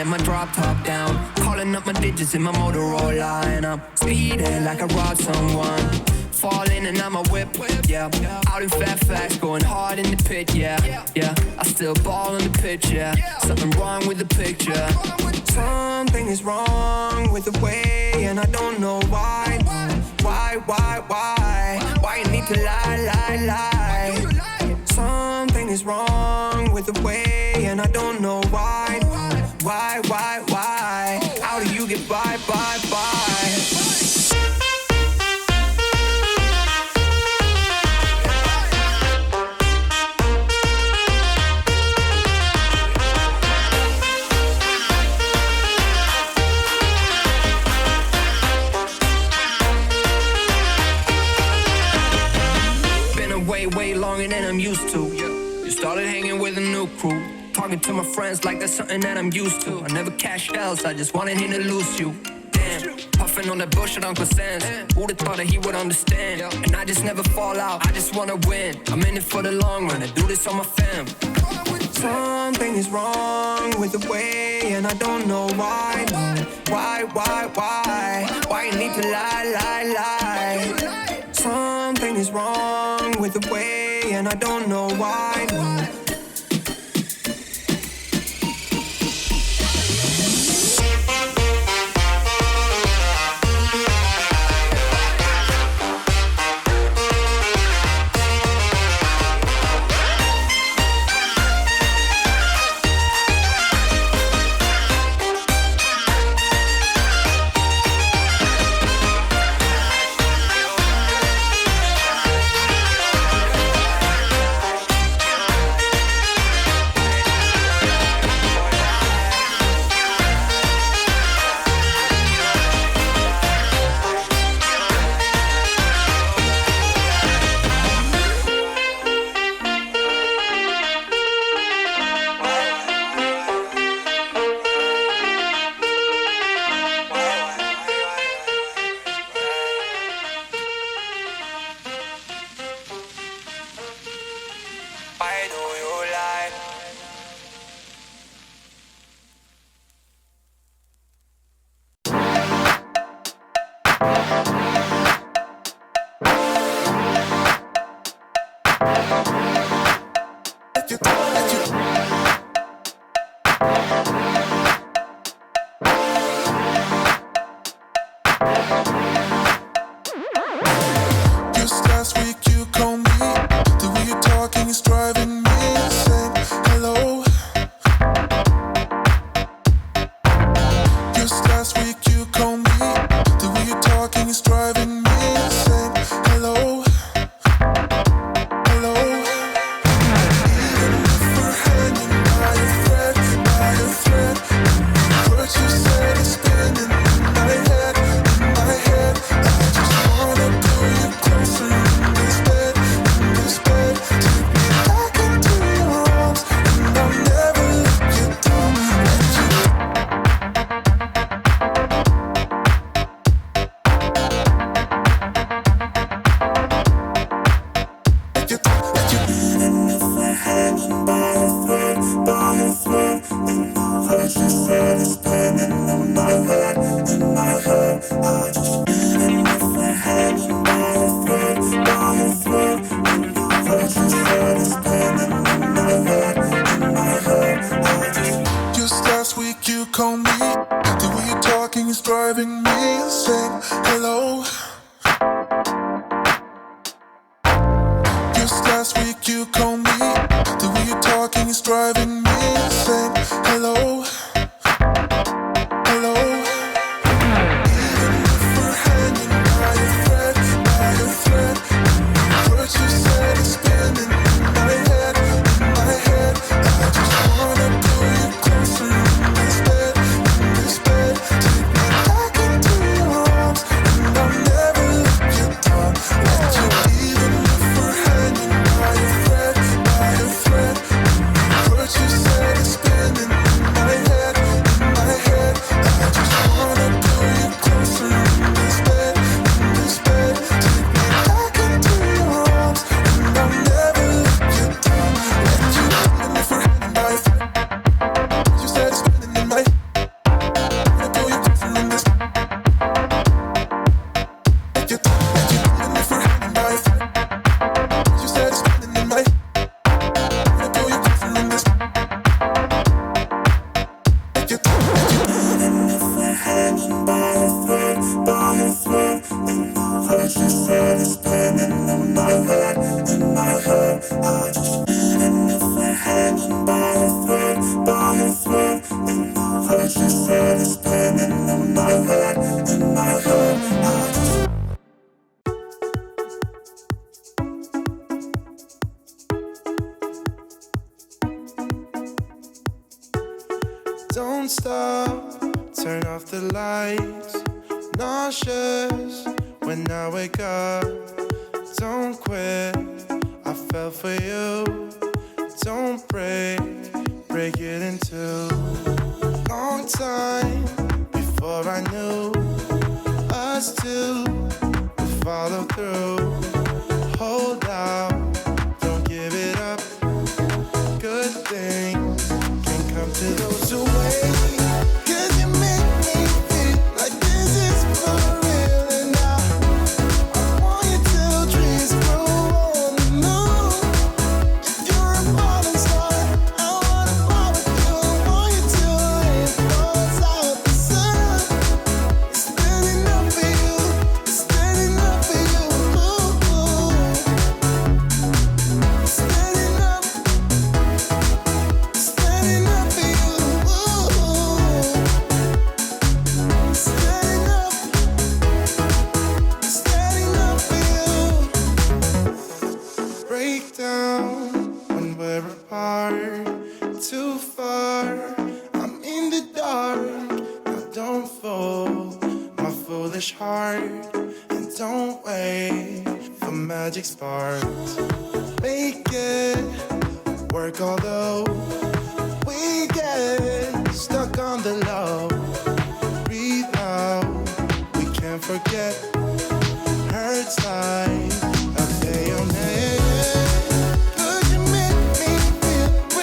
my drop top down, calling up my digits in my Motorola, and I'm speeding like I robbed someone. Falling and I'm a whip, yeah. Out in fat facts, going hard in the pit, yeah. I still ball in the pitch, yeah. Something wrong with the picture. Something is wrong with the way, and I don't know why. Why you need to lie? Something is wrong with the way, and I don't know why. Why? How do you get by? Way longer than I'm used to. You started hanging with a new crew, talking to my friends like that's something that I'm used to. I never cashed else, I just wanted him to lose you. Damn, puffing on that bullshit Uncle Sam's. Who'da thought that he would understand? And I just never fall out, I just wanna win. I'm in it for the long run, I do this on my fam. Something is wrong with the way, and I don't know why. Why you need to lie? Something is wrong with the way, and I don't know why. What you said is spinning in my head. Don't stop, turn off the lights. Nauseous when I wake up. Don't quit, I fell for you. Don't break it in two. Long time before I knew us two would follow through. Hold out, don't give it up. Good things can come to those who wait. 'Cause you make me feel like this is for real. And I want you till dreams grow on the moon. If you're a falling star, I wanna fall with you. I want you till it falls out the sun. It's standing up for you. It's standing up for you. Ooh. Standing up. Standing up for you. Ooh. Standing up. Standing up for you. Break down when we're apart. Too far, I'm in the dark. Now don't fold my foolish heart. And don't wait for magic sparks. Make it work, although we get stuck on the low. Breathe out, we can't forget. Hurts like